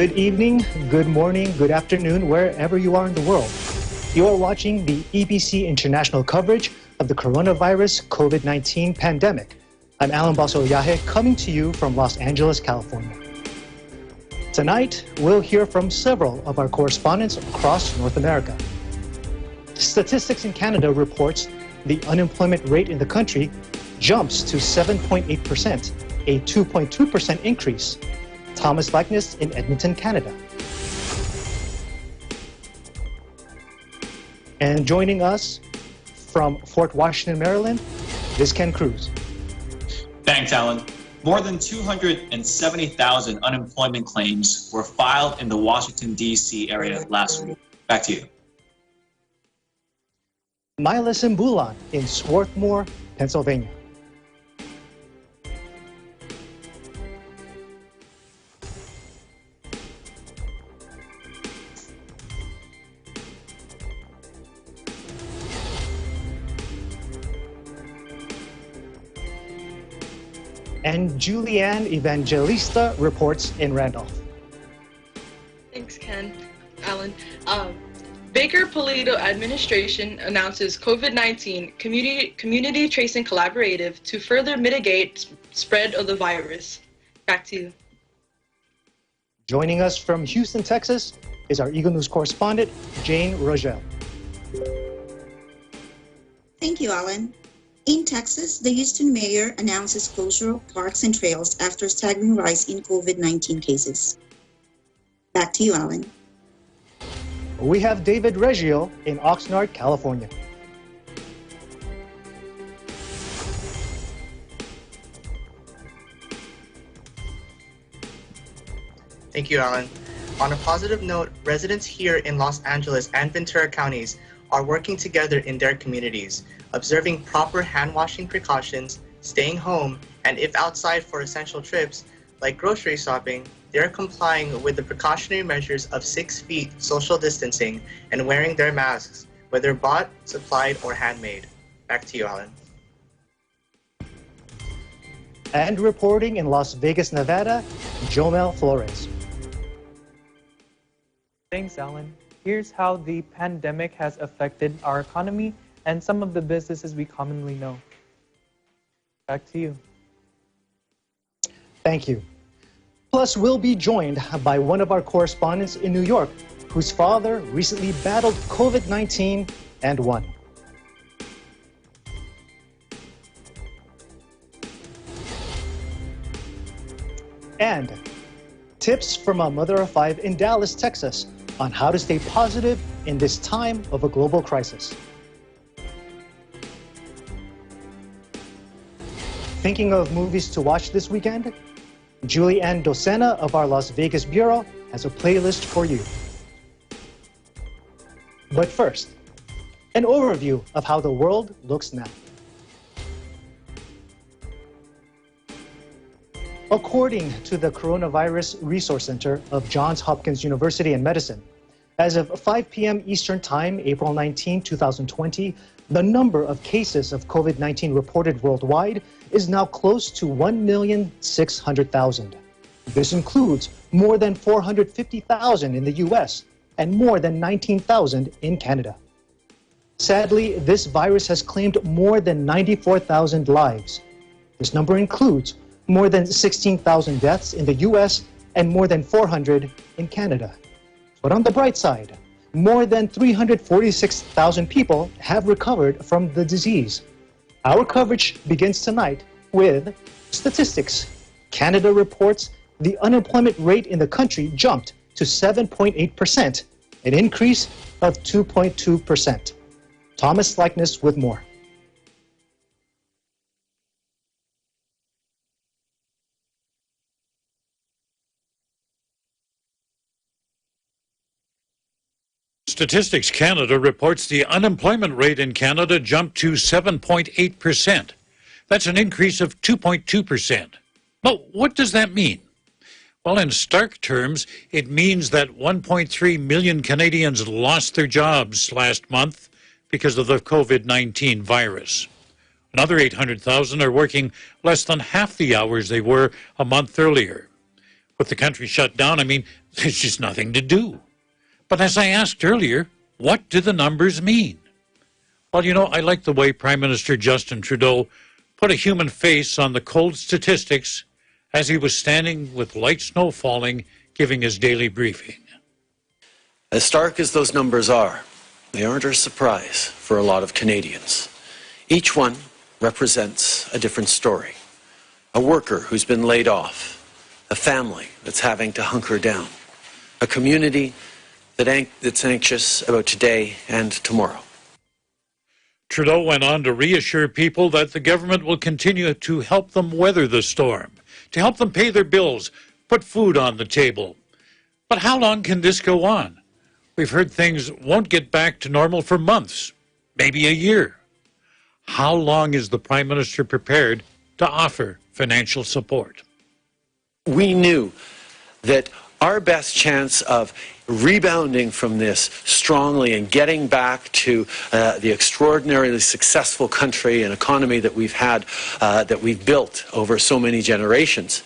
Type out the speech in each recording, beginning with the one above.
Good evening, good morning, good afternoon, wherever you are in the world. You are watching the EBC international coverage of the coronavirus COVID-19 pandemic. I'm Alan Baso-Yahe, coming to you from Los Angeles, California. Tonight, we'll hear from several of our correspondents across North America. Statistics in Canada reports the unemployment rate in the country jumps to 7.8%, a 2.2% increase. Thomas Likeness in Edmonton, Canada. And joining us from Fort Washington, Maryland, is Ken Cruz. Thanks, Alan. More than 270,000 unemployment claims were filed in the Washington, D.C. area last week. Back to you. Myla Simbulan in Swarthmore, Pennsylvania. And Julianne Evangelista reports in Randolph. Thanks, Ken. Alan. Baker Polito administration announces COVID-19 community tracing collaborative to further mitigate spread of the virus. Back to you. Joining us from Houston, Texas, is our Eagle News correspondent, Jane Rogel. Thank you, Alan. In Texas, the Houston mayor announces closure of parks and trails after staggering rise in COVID-19 cases. Back to you, Alan. We have David Reggio in Oxnard, California. Thank you, Alan. On a positive note, residents here in Los Angeles and Ventura counties are working together in their communities, observing proper hand-washing precautions, staying home, and if outside for essential trips, like grocery shopping, they're complying with the precautionary measures of 6 feet social distancing and wearing their masks, whether bought, supplied, or handmade. Back to you, Alan. And reporting in Las Vegas, Nevada, Jomel Flores. Thanks, Alan. Here's how the pandemic has affected our economy and some of the businesses we commonly know. Back to you. Thank you. Plus, we'll be joined by one of our correspondents in New York, whose father recently battled COVID-19 and won. And tips from a mother of 5 in Dallas, Texas, on how to stay positive in this time of a global crisis. Thinking of movies to watch this weekend? Julie Ann Docena of our Las Vegas Bureau has a playlist for you. But first, an overview of how the world looks now. According to the Coronavirus Resource Center of Johns Hopkins University in Medicine, as of 5 p.m. Eastern Time, April 19, 2020, the number of cases of COVID-19 reported worldwide is now close to 1,600,000. This includes more than 450,000 in the U.S. and more than 19,000 in Canada. Sadly, this virus has claimed more than 94,000 lives. This number includes more than 16,000 deaths in the U.S. and more than 400 in Canada. But on the bright side, more than 346,000 people have recovered from the disease. Our coverage begins tonight with statistics. Canada reports the unemployment rate in the country jumped to 7.8%, an increase of 2.2%. Thomas Likeness with more. Statistics Canada reports the unemployment rate in Canada jumped to 7.8%. That's an increase of 2.2%. But what does that mean? Well, in stark terms, it means that 1.3 million Canadians lost their jobs last month because of the COVID-19 virus. Another 800,000 are working less than half the hours they were a month earlier. With the country shut down, I mean, there's just nothing to do. But as I asked earlier, what do the numbers mean? Well, you know, I like the way Prime Minister Justin Trudeau put a human face on the cold statistics as he was standing with light snow falling, giving his daily briefing. As stark as those numbers are, they aren't a surprise for a lot of Canadians. Each one represents a different story. A worker who's been laid off, a family that's having to hunker down, a community that's anxious about today and tomorrow. Trudeau went on to reassure people that the government will continue to help them weather the storm, to help them pay their bills, put food on the table. But how long can this go on? We've heard things won't get back to normal for months, maybe a year. How long is the Prime Minister prepared to offer financial support? We knew that our best chance of rebounding from this strongly and getting back to the extraordinarily successful country and economy that we've had, that we've built over so many generations,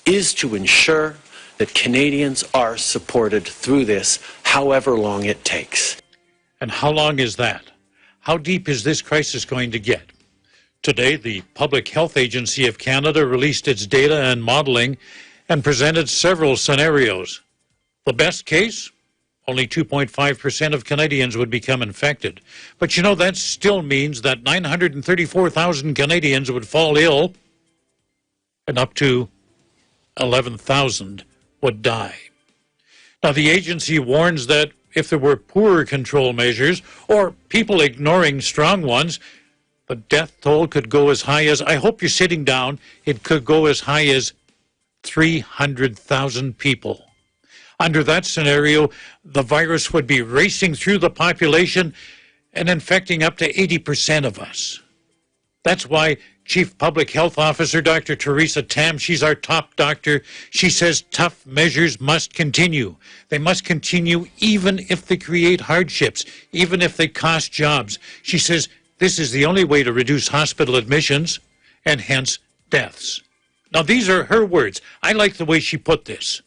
is to ensure that Canadians are supported through this, however long it takes. And how long is that? How deep is this crisis going to get? Today, the Public Health Agency of Canada released its data and modeling and presented several scenarios. The best case, only 2.5% of Canadians would become infected. But you know, that still means that 934,000 Canadians would fall ill and up to 11,000 would die. Now, the agency warns that if there were poorer control measures or people ignoring strong ones, the death toll could go as high as, I hope you're sitting down, it could go as high as 300,000 people. Under that scenario, the virus would be racing through the population and infecting up to 80% of us. That's why Chief Public Health Officer Dr. Teresa Tam, she's our top doctor, she says tough measures must continue. They must continue even if they create hardships, even if they cost jobs. She says this is the only way to reduce hospital admissions and hence deaths. Now, these are her words. I like the way she put this.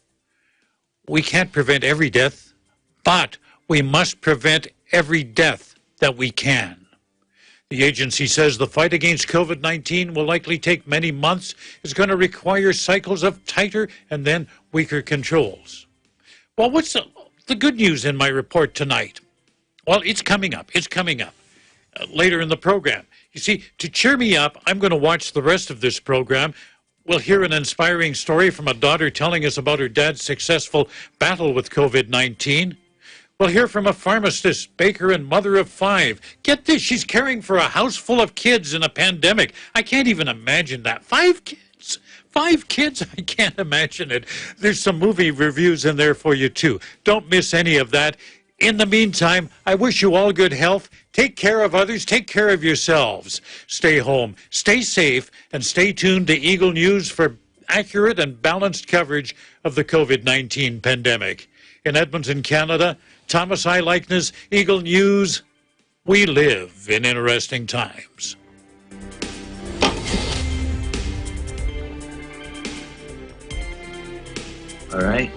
We can't prevent every death, but we must prevent every death that we can. The agency says the fight against COVID-19 will likely take many months. It's going to require cycles of tighter and then weaker controls. Well, what's the good news in my report tonight? Well, it's coming up. It's coming up later in the program. You see, to cheer me up, I'm going to watch the rest of this program. We'll hear an inspiring story from a daughter telling us about her dad's successful battle with COVID-19. We'll hear from a pharmacist, baker, and mother of 5. Get this, she's caring for a house full of kids in a pandemic. I can't even imagine that. 5 kids? 5 kids? I can't imagine it. There's some movie reviews in there for you, too. Don't miss any of that. In the meantime, I wish you all good health. Take care of others. Take care of yourselves. Stay home, stay safe, and stay tuned to Eagle News for accurate and balanced coverage of the COVID-19 pandemic. In Edmonton, Canada, Thomas I. Likeness, Eagle News. We live in interesting times. All right.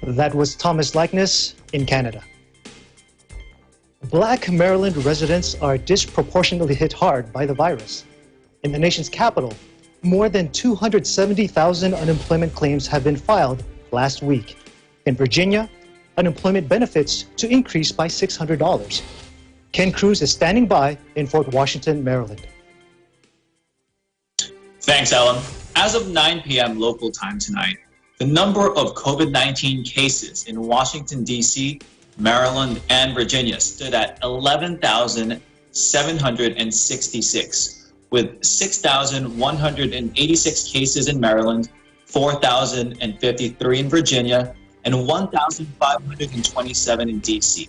That was Thomas Likeness in Canada. Black Maryland residents are disproportionately hit hard by the virus. In the nation's capital, more than 270,000 unemployment claims have been filed last week. In Virginia, unemployment benefits to increase by $600. Ken Cruz is standing by in Fort Washington, Maryland. Thanks, Alan. As of 9 p.m. local time tonight, the number of COVID-19 cases in Washington, D.C., Maryland, and Virginia stood at 11,766, with 6,186 cases in Maryland, 4,053 in Virginia, and 1,527 in D.C.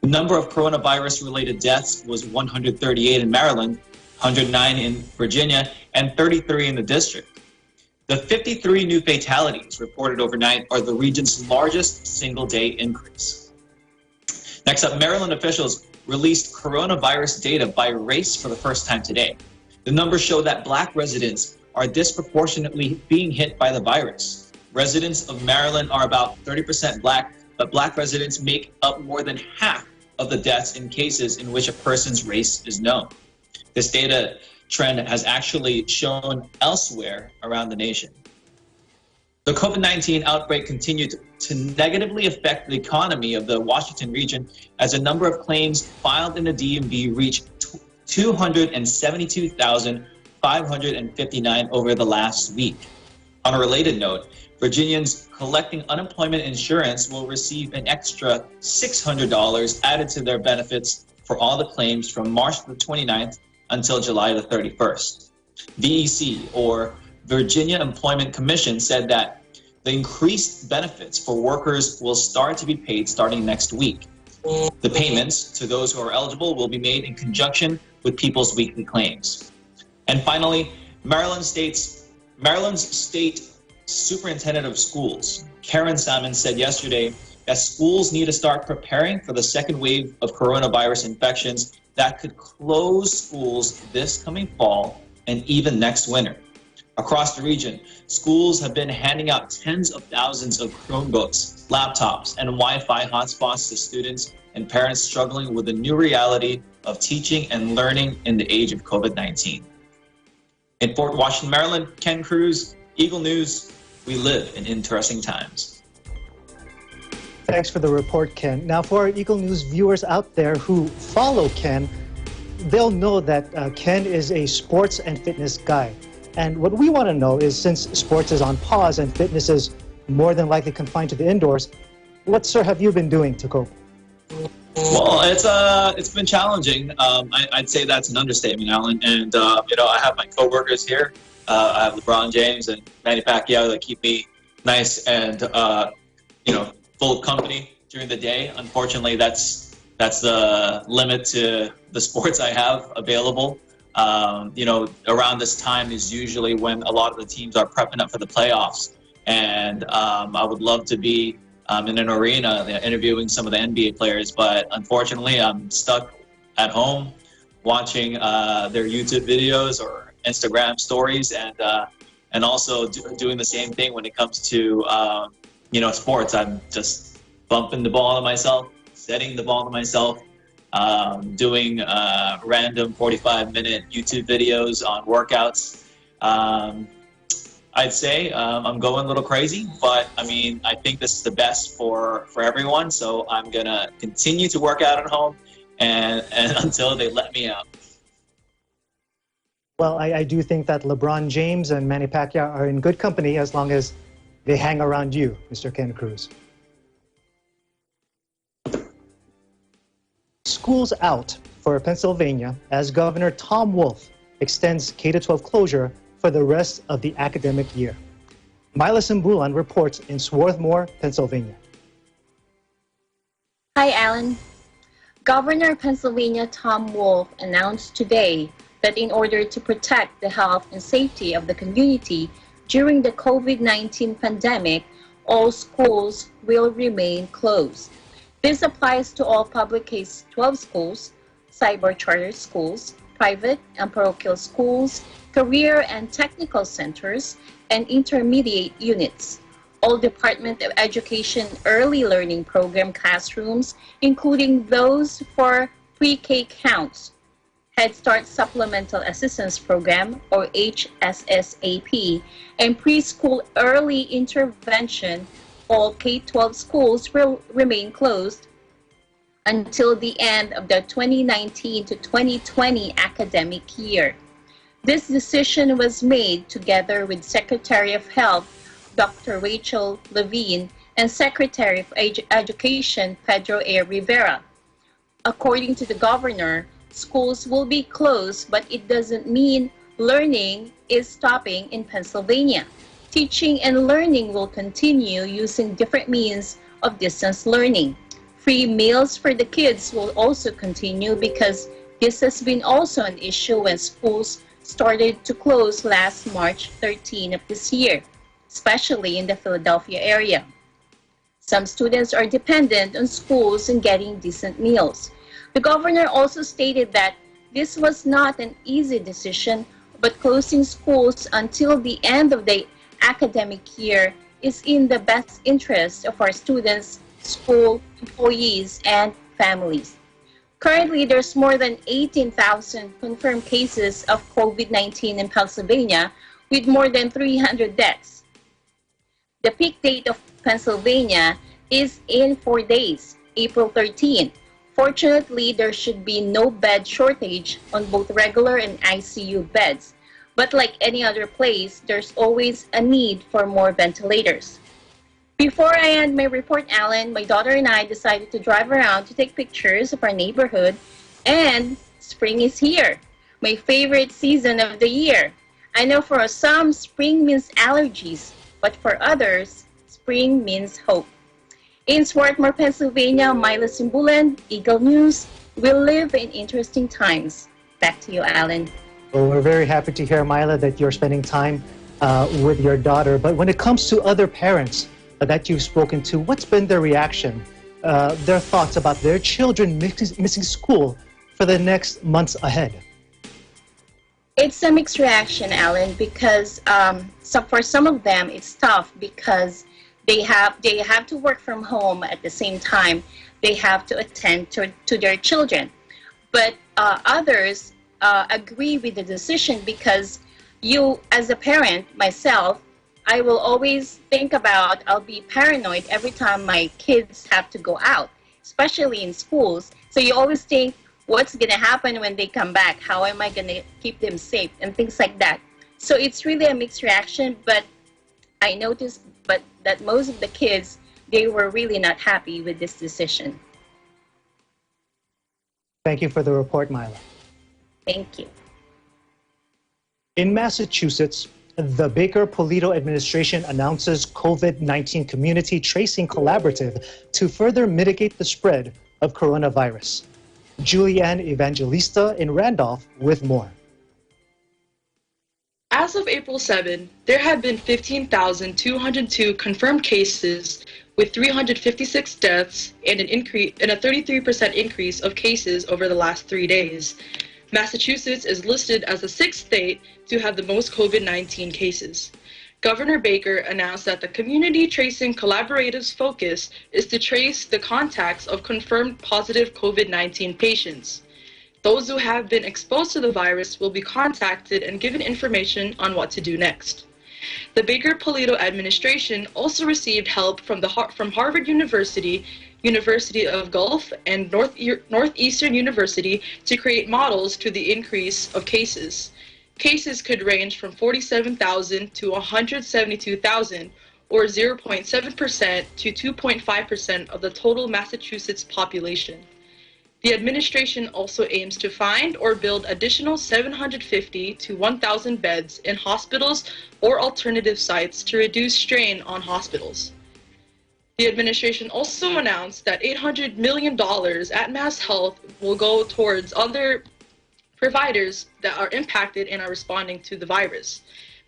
The number of coronavirus-related deaths was 138 in Maryland, 109 in Virginia, and 33 in the district. The 53 new fatalities reported overnight are the region's largest single-day increase. Next up, Maryland officials released coronavirus data by race for the first time today. The numbers show that Black residents are disproportionately being hit by the virus. Residents of Maryland are about 30% Black, but Black residents make up more than half of the deaths in cases in which a person's race is known. This data trend has actually shown elsewhere around the nation. The COVID-19 outbreak continued to negatively affect the economy of the Washington region as a number of claims filed in the DMV reached 272,559 over the last week. On a related note, Virginians collecting unemployment insurance will receive an extra $600 added to their benefits for all the claims from March the 29th until July the 31st. VEC, or Virginia Employment Commission, said that the increased benefits for workers will start to be paid starting next week. The payments to those who are eligible will be made in conjunction with people's weekly claims. And finally, Maryland's state superintendent of schools, Karen Salmon, said yesterday that schools need to start preparing for the second wave of coronavirus infections that could close schools this coming fall and even next winter. Across the region, schools have been handing out tens of thousands of Chromebooks, laptops, and Wi-Fi hotspots to students and parents struggling with the new reality of teaching and learning in the age of COVID-19. In Fort Washington, Maryland, Ken Cruz, Eagle News. We live in interesting times. Thanks for the report, Ken. Now, for our Eagle News viewers out there who follow Ken, they'll know that Ken is a sports and fitness guy. And what we want to know is, since sports is on pause and fitness is more than likely confined to the indoors, what, sir, have you been doing to cope? Well, it's been challenging. I'd say that's an understatement, Alan. And I have my coworkers here. I have LeBron James and Manny Pacquiao that keep me nice and full of company during the day. Unfortunately, that's the limit to the sports I have available. Around this time is usually when a lot of the teams are prepping up for the playoffs. And I would love to be in an arena interviewing some of the NBA players, but unfortunately I'm stuck at home watching their YouTube videos or Instagram stories, and also doing the same thing when it comes to sports. I'm just bumping the ball to myself, setting the ball to myself, doing random 45-minute YouTube videos on workouts. I'd say I'm going a little crazy, but I mean, I think this is the best for everyone. So I'm gonna continue to work out at home and until they let me out. Well, I do think that LeBron James and Manny Pacquiao are in good company as long as they hang around you, Mr. Ken Cruz. Schools out for Pennsylvania as Governor Tom Wolf extends K-12 closure for the rest of the academic year. Myla Simbulan reports in Swarthmore, Pennsylvania. Hi, Alan. Governor of Pennsylvania Tom Wolf announced today that in order to protect the health and safety of the community during the COVID-19 pandemic, all schools will remain closed. This applies to all public K-12 schools, cyber charter schools, private and parochial schools, career and technical centers, and intermediate units. All Department of Education early learning program classrooms, including those for pre-K counts, Head Start Supplemental Assistance Program, or HSSAP, and preschool early intervention, all K-12 schools will remain closed until the end of the 2019 to 2020 academic year. This decision was made together with Secretary of Health, Dr. Rachel Levine, and Secretary of Education, Pedro A. Rivera. According to the governor, schools will be closed, but it doesn't mean learning is stopping in Pennsylvania. Teaching and learning will continue using different means of distance learning. Free meals for the kids will also continue because this has been also an issue when schools started to close last March 13 of this year, especially in the Philadelphia area. Some students are dependent on schools in getting decent meals. The governor also stated that this was not an easy decision, but closing schools until the end of the academic year is in the best interest of our students, school employees, and families. Currently, there's more than 18,000 confirmed cases of COVID-19 in Pennsylvania, with more than 300 deaths. The peak date of Pennsylvania is in 4 days, April 13. Fortunately, there should be no bed shortage on both regular and ICU beds. But like any other place, there's always a need for more ventilators. Before I end my report, Alan, my daughter and I decided to drive around to take pictures of our neighborhood, and spring is here, my favorite season of the year. I know for some, spring means allergies, but for others, spring means hope. In Swarthmore, Pennsylvania, Mila Simbulan, Eagle News. We live in interesting times. Back to you, Alan. Well, we're very happy to hear, Mila, that you're spending time with your daughter. But when it comes to other parents that you've spoken to, what's been their reaction, their thoughts about their children missing school for the next months ahead? It's a mixed reaction, Alan, because for some of them it's tough because they have to work from home at the same time. They have to attend to their children. But others agree with the decision because you, as a parent, myself, I will always think about, I'll be paranoid every time my kids have to go out, especially in schools. So you always think, what's going to happen when they come back? How am I going to keep them safe? And things like that. So it's really a mixed reaction, but I noticed that most of the kids, they were really not happy with this decision. Thank you for the report, Mila. Thank you. In Massachusetts, the Baker-Polito administration announces COVID-19 community tracing collaborative to further mitigate the spread of coronavirus. Julianne Evangelista in Randolph with more. As of April 7, there have been 15,202 confirmed cases with 356 deaths and a 33% increase of cases over the last 3 days. Massachusetts is listed as the sixth state to have the most COVID-19 cases. Governor Baker announced that the community tracing collaborative's focus is to trace the contacts of confirmed positive COVID-19 patients. Those who have been exposed to the virus will be contacted and given information on what to do next. The Baker-Polito administration also received help from Harvard University, University of Gulf, and Northeastern University to create models to the increase of cases. Cases could range from 47,000 to 172,000, or 0.7% to 2.5% of the total Massachusetts population. The administration also aims to find or build additional 750 to 1,000 beds in hospitals or alternative sites to reduce strain on hospitals. The administration also announced that $800 million at Mass Health will go towards other providers that are impacted and are responding to the virus.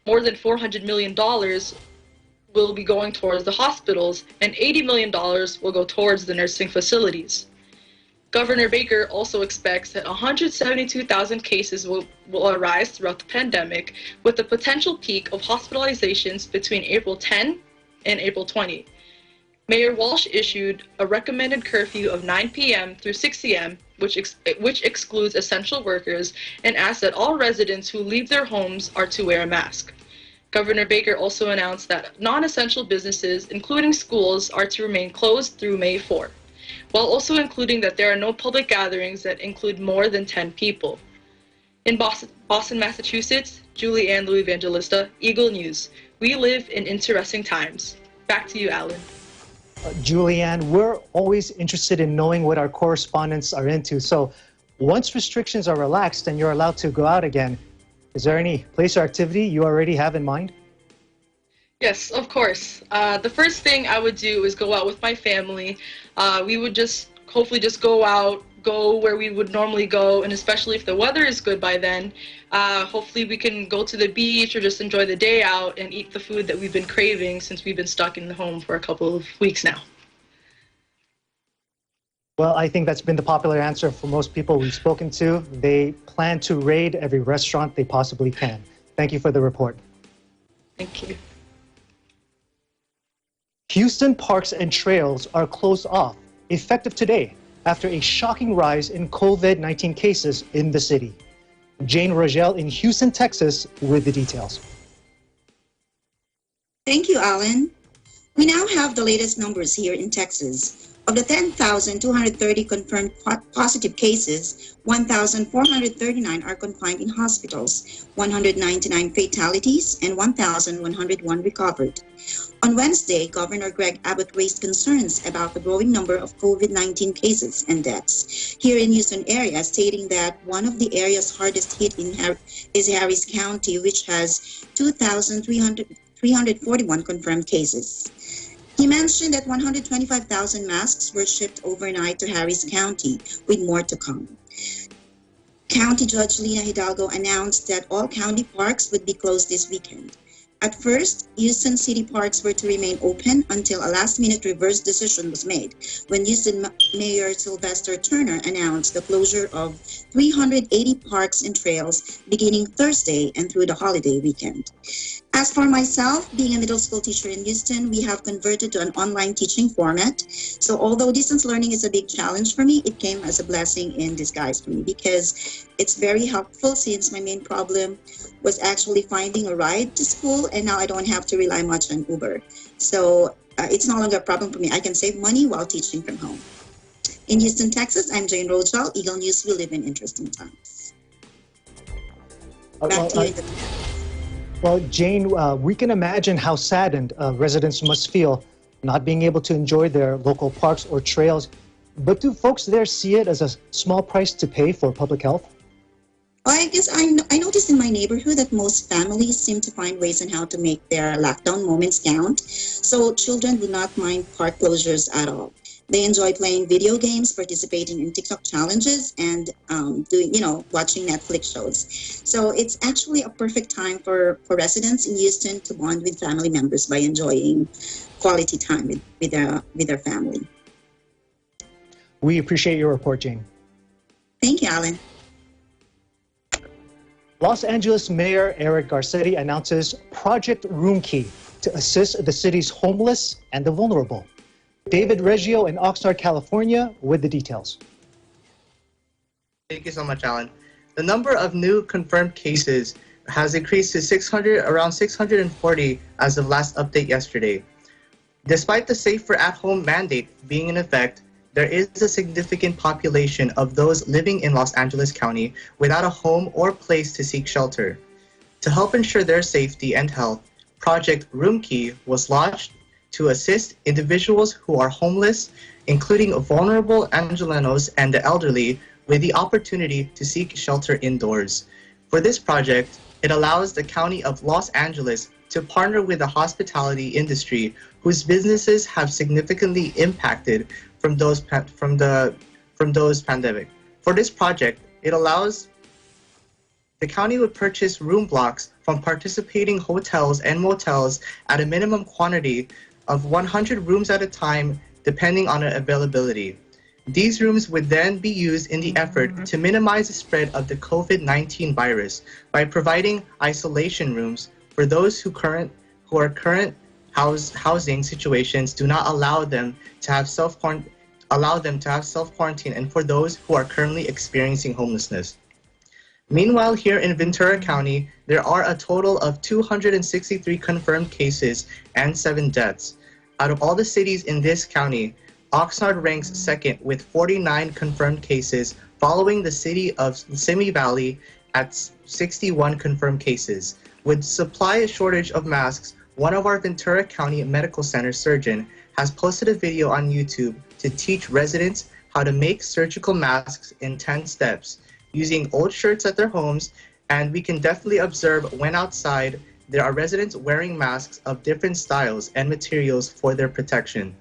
More than $400 million will be going towards the hospitals, and $80 million will go towards the nursing facilities. Governor Baker also expects that 172,000 cases will arise throughout the pandemic, with the potential peak of hospitalizations between April 10 and April 20. Mayor Walsh issued a recommended curfew of 9 p.m. through 6 a.m., which excludes essential workers, and asked that all residents who leave their homes are to wear a mask. Governor Baker also announced that non-essential businesses, including schools, are to remain closed through May 4, while also including that there are no public gatherings that include more than 10 people. In Boston, Massachusetts, Julianne Evangelista, Eagle News. We live in interesting times. Back to you, Alan. Julianne, we're always interested in knowing what our correspondents are into. So once restrictions are relaxed and you're allowed to go out again, is there any place or activity you already have in mind? Yes, of course. The first thing I would do is go out with my family. We would hopefully just go out, go where we would normally go, and especially if the weather is good by then, hopefully we can go to the beach or just enjoy the day out and eat the food that we've been craving since we've been stuck in the home for a couple of weeks now. Well, I think that's been the popular answer for most people we've spoken to. They plan to raid every restaurant they possibly can. Thank you for the report. Thank you. Houston parks and trails are closed off, effective today, after a shocking rise in COVID-19 cases in the city. Jane Rogel in Houston, Texas, with the details. Thank you, Alan. We now have the latest numbers here in Texas. Of the 10,230 confirmed positive cases, 1,439 are confined in hospitals, 199 fatalities, and 1,101 recovered. On Wednesday, Governor Greg Abbott raised concerns about the growing number of COVID-19 cases and deaths here in Houston area, stating that one of the areas hardest hit is Harris County, which has 2,341 confirmed cases. He mentioned that 125,000 masks were shipped overnight to Harris County, with more to come. County Judge Lina Hidalgo announced that all county parks would be closed this weekend. At first, Houston City parks were to remain open until a last-minute reverse decision was made, when Houston Mayor Sylvester Turner announced the closure of 380 parks and trails beginning Thursday and through the holiday weekend. As for myself, being a middle school teacher in Houston, we have converted to an online teaching format. So although distance learning is a big challenge for me, it came as a blessing in disguise for me because it's very helpful since my main problem was actually finding a ride to school, and now I don't have to rely much on Uber. So it's no longer a problem for me. I can save money while teaching from home. In Houston, Texas, I'm Jane Rogel, Eagle News. We live in interesting times. Back to you. Well, Jane, we can imagine how saddened residents must feel not being able to enjoy their local parks or trails. But do folks there see it as a small price to pay for public health? I guess I noticed in my neighborhood that most families seem to find ways on how to make their lockdown moments count. So children do not mind park closures at all. They enjoy playing video games, participating in TikTok challenges, and watching Netflix shows. So it's actually a perfect time for residents in Houston to bond with family members by enjoying quality time with their family. We appreciate your report, Jane. Thank you, Alan. Los Angeles Mayor Eric Garcetti announces Project Room Key to assist the city's homeless and the vulnerable. David Reggio in Oxnard, California, with the details. Thank you so much, Alan. The number of new confirmed cases has increased to around 640 as of last update yesterday. Despite the safer at-home mandate being in effect, there is a significant population of those living in Los Angeles County without a home or place to seek shelter. To help ensure their safety and health, Project Room Key was launched to assist individuals who are homeless, including vulnerable Angelenos and the elderly, with the opportunity to seek shelter indoors. For this project, it allows the County of Los Angeles to partner with the hospitality industry whose businesses have significantly impacted from those pandemic. For this project, it allows the county would purchase room blocks from participating hotels and motels at a minimum quantity of 100 rooms at a time, depending on availability. These rooms would then be used in the effort to minimize the spread of the COVID-19 virus by providing isolation rooms for those who current housing situations do not allow them to have self-quarantine, and for those who are currently experiencing homelessness. Meanwhile, here in Ventura County, there are a total of 263 confirmed cases and 7 deaths. Out of all the cities in this county, Oxnard ranks second with 49 confirmed cases, following the city of Simi Valley at 61 confirmed cases. With supply shortage of masks, one of our Ventura County Medical Center surgeon has posted a video on YouTube to teach residents how to make surgical masks in 10 steps, using old shirts at their homes, and we can definitely observe when outside there are residents wearing masks of different styles and materials for their protection.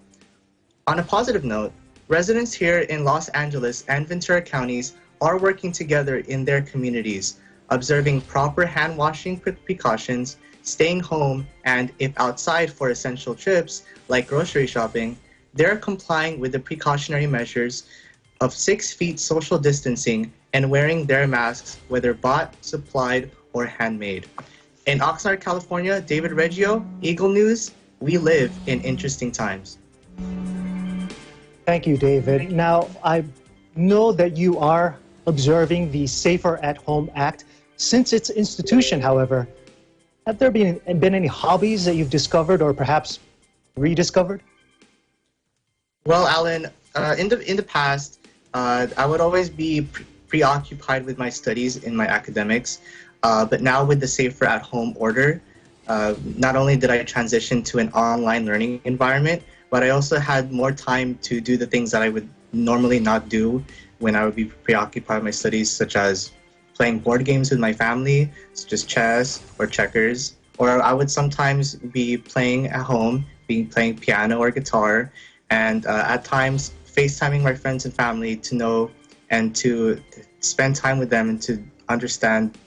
On a positive note, residents here in Los Angeles and Ventura counties are working together in their communities, observing proper hand washing precautions, staying home, and if outside for essential trips like grocery shopping, they're complying with the precautionary measures of 6 feet social distancing and wearing their masks, whether bought, supplied, or handmade. In Oxnard, California, David Reggio, Eagle News, we live in interesting times. Thank you, David. Now, I know that you are observing the Safer at Home Act. Since its institution, however, have there been any hobbies that you've discovered or perhaps rediscovered? Well, Alan, in the past, I would always be preoccupied with my studies in my academics, but now with the Safer at Home order, not only did I transition to an online learning environment, but I also had more time to do the things that I would normally not do when I would be preoccupied with my studies, such as playing board games with my family, such as chess or checkers, or I would sometimes be playing at home, playing piano or guitar, and at times FaceTiming my friends and family to know and to spend time with them and to understand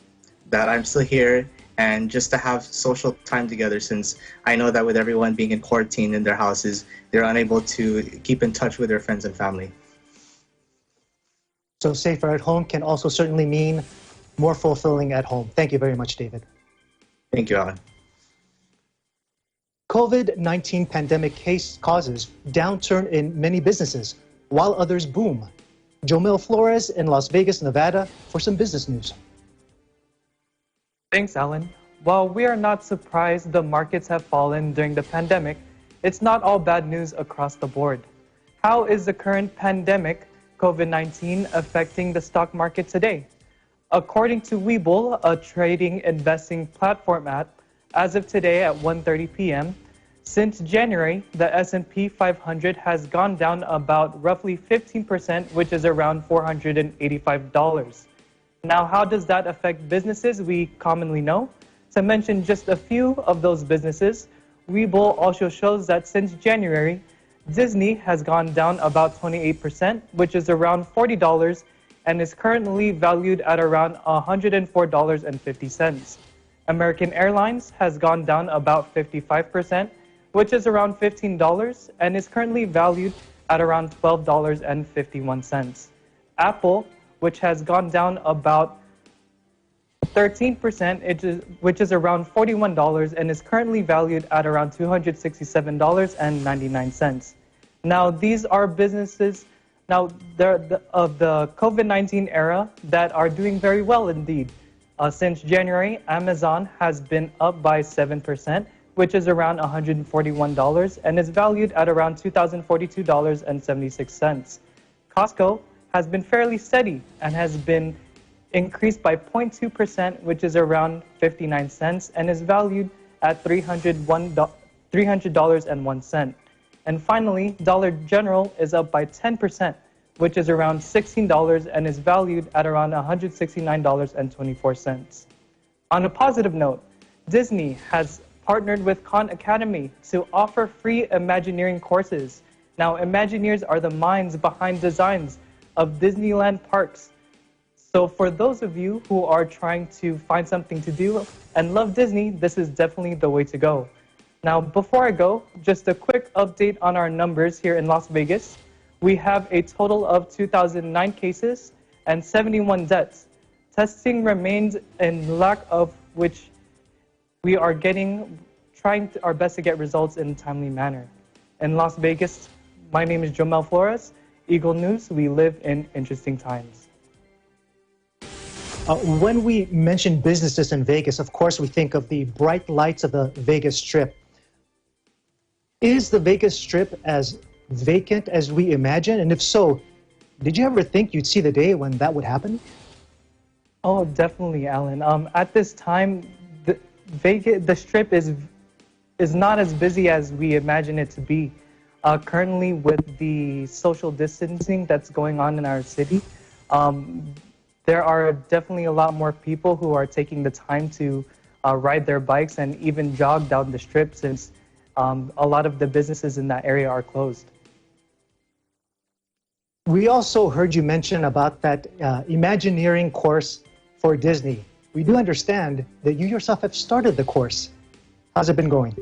that I'm still here and just to have social time together, since I know that with everyone being in quarantine in their houses, they're unable to keep in touch with their friends and family. So safer at home can also certainly mean more fulfilling at home. Thank you very much, David. Thank you, Alan. COVID-19 pandemic case causes downturn in many businesses, while others boom. Jomel Flores in Las Vegas, Nevada, for some business news. Thanks, Alan. While we are not surprised the markets have fallen during the pandemic, it's not all bad news across the board. How is the current pandemic, COVID-19, affecting the stock market today? According to Webull, a trading investing platform app, as of today at 1:30 p.m., since January, the S&P 500 has gone down about roughly 15%, which is around $485. Now, how does that affect businesses we commonly know? To mention just a few of those businesses, Webull also shows that since January, Disney has gone down about 28%, which is around $40, and is currently valued at around $104.50. American Airlines has gone down about 55%, which is around $15, and is currently valued at around $12.51. Apple, which has gone down about 13%, which is around $41, and is currently valued at around $267.99. Now, these are businesses of the COVID-19 era that are doing very well indeed. Since January, Amazon has been up by 7%, which is around $141, and is valued at around $2,042.76. Costco has been fairly steady and has been increased by 0.2%, which is around 59 cents, and is valued at $300.01. And finally, Dollar General is up by 10%, which is around $16, and is valued at around $169.24. On a positive note, Disney has partnered with Khan Academy to offer free Imagineering courses. Now, Imagineers are the minds behind designs of Disneyland parks. So for those of you who are trying to find something to do and love Disney, this is definitely the way to go. Now, before I go, just a quick update on our numbers here in Las Vegas. We have a total of 2,009 cases and 71 deaths. Testing remains in lack of which we are trying our best to get results in a timely manner. In Las Vegas, my name is Jomel Flores. Eagle News, we live in interesting times. When we mention businesses in Vegas, of course, we think of the bright lights of the Vegas Strip. Is the Vegas Strip as vacant as we imagine? And if so, did you ever think you'd see the day when that would happen? Oh, definitely, Alan. At this time, the Strip is not as busy as we imagine it to be. Currently, with the social distancing that's going on in our city, there are definitely a lot more people who are taking the time to ride their bikes and even jog down the Strip, since a lot of the businesses in that area are closed. We also heard you mention about that Imagineering course for Disney. We do understand that you yourself have started the course. How's it been going?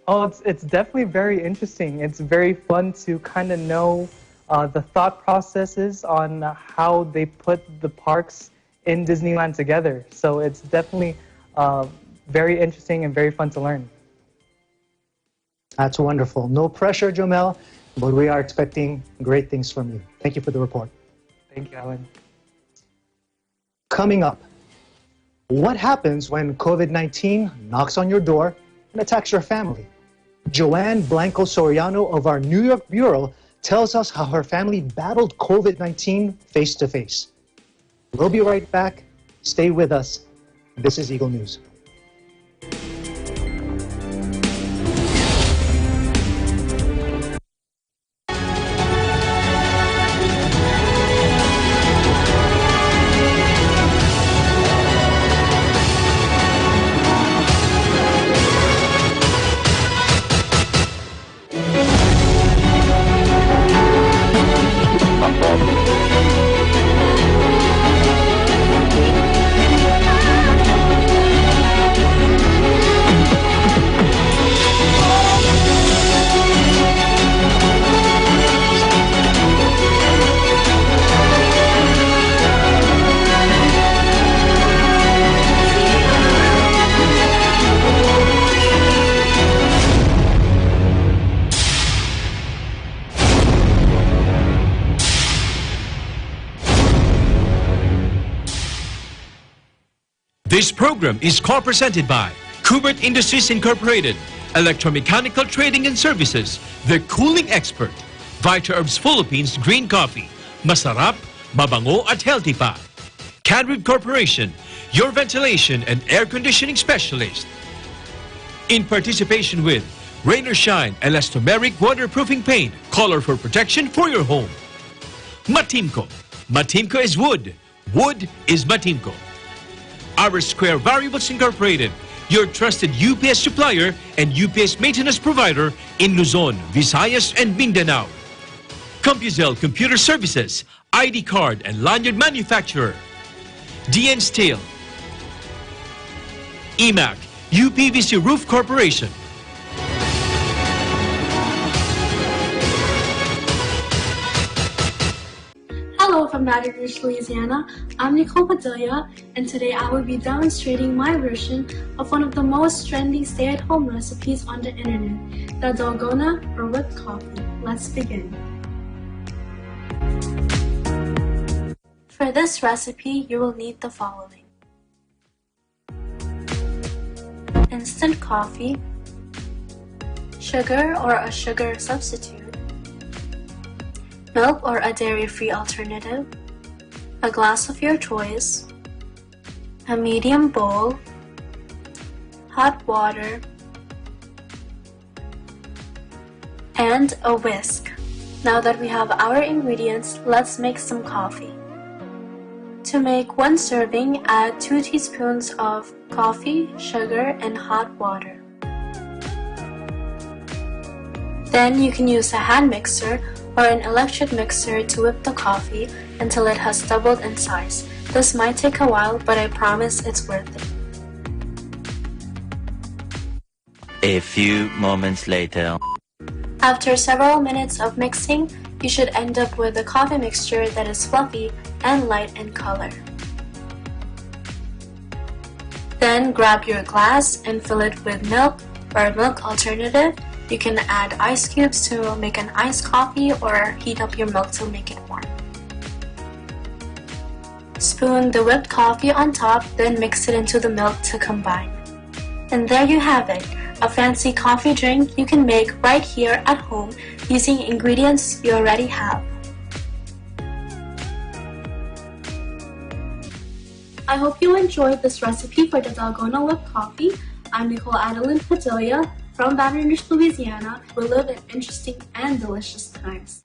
Oh, it's definitely very interesting. It's very fun to kind of know the thought processes on how they put the parks in Disneyland together. So it's definitely very interesting and very fun to learn. That's wonderful. No pressure, Jomel, but we are expecting great things from you. Thank you for the report. Thank you, Alan. Coming up, what happens when COVID-19 knocks on your door and attacks your family? Joanne Blanco Soriano of our New York Bureau tells us how her family battled COVID-19 face-to-face. We'll be right back. Stay with us. This is Eagle News. This program is co-presented by Kubert Industries Incorporated, Electromechanical Trading and Services, The Cooling Expert, Vita Herbs Philippines Green Coffee, Masarap, Mabango at Healthy Pa. Cadred Corporation, your ventilation and air conditioning specialist. In participation with Rain or Shine Elastomeric Waterproofing Paint, color for protection for your home. Matimco. Matimco is wood. Wood is Matimco. Our Square Variables Incorporated, your trusted UPS supplier and UPS maintenance provider in Luzon, Visayas, and Mindanao. CompuZell Computer Services, ID card and lanyard manufacturer. DN Steel. EMAC, UPVC Roof Corporation. Hello from Baton Rouge, Louisiana. I'm Nicole Padilla, and today I will be demonstrating my version of one of the most trending stay-at-home recipes on the internet, the dalgona or whipped coffee. Let's begin. For this recipe, you will need the following: instant coffee, sugar or a sugar substitute, milk or a dairy-free alternative, a glass of your choice, a medium bowl, hot water, and a whisk. Now that we have our ingredients, let's make some coffee. To make one serving, add 2 teaspoons of coffee, sugar, and hot water. Then you can use a hand mixer or an electric mixer to whip the coffee until it has doubled in size. This might take a while, but I promise it's worth it. A few moments later. After several minutes of mixing, you should end up with a coffee mixture that is fluffy and light in color. Then grab your glass and fill it with milk or a milk alternative. You can add ice cubes to make an iced coffee or heat up your milk to make it warm. Spoon the whipped coffee on top, then mix it into the milk to combine. And there you have it, a fancy coffee drink you can make right here at home using ingredients you already have. I hope you enjoyed this recipe for the dalgona whipped coffee. I'm Nicole Adeline Padilla from Baton Rouge, Louisiana. We live in interesting and delicious times.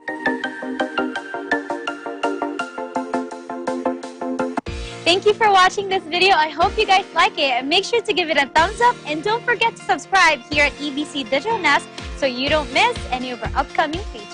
Thank you for watching this video. I hope you guys like it, and make sure to give it a thumbs up, and don't forget to subscribe here at EBC Digital Nest so you don't miss any of our upcoming features.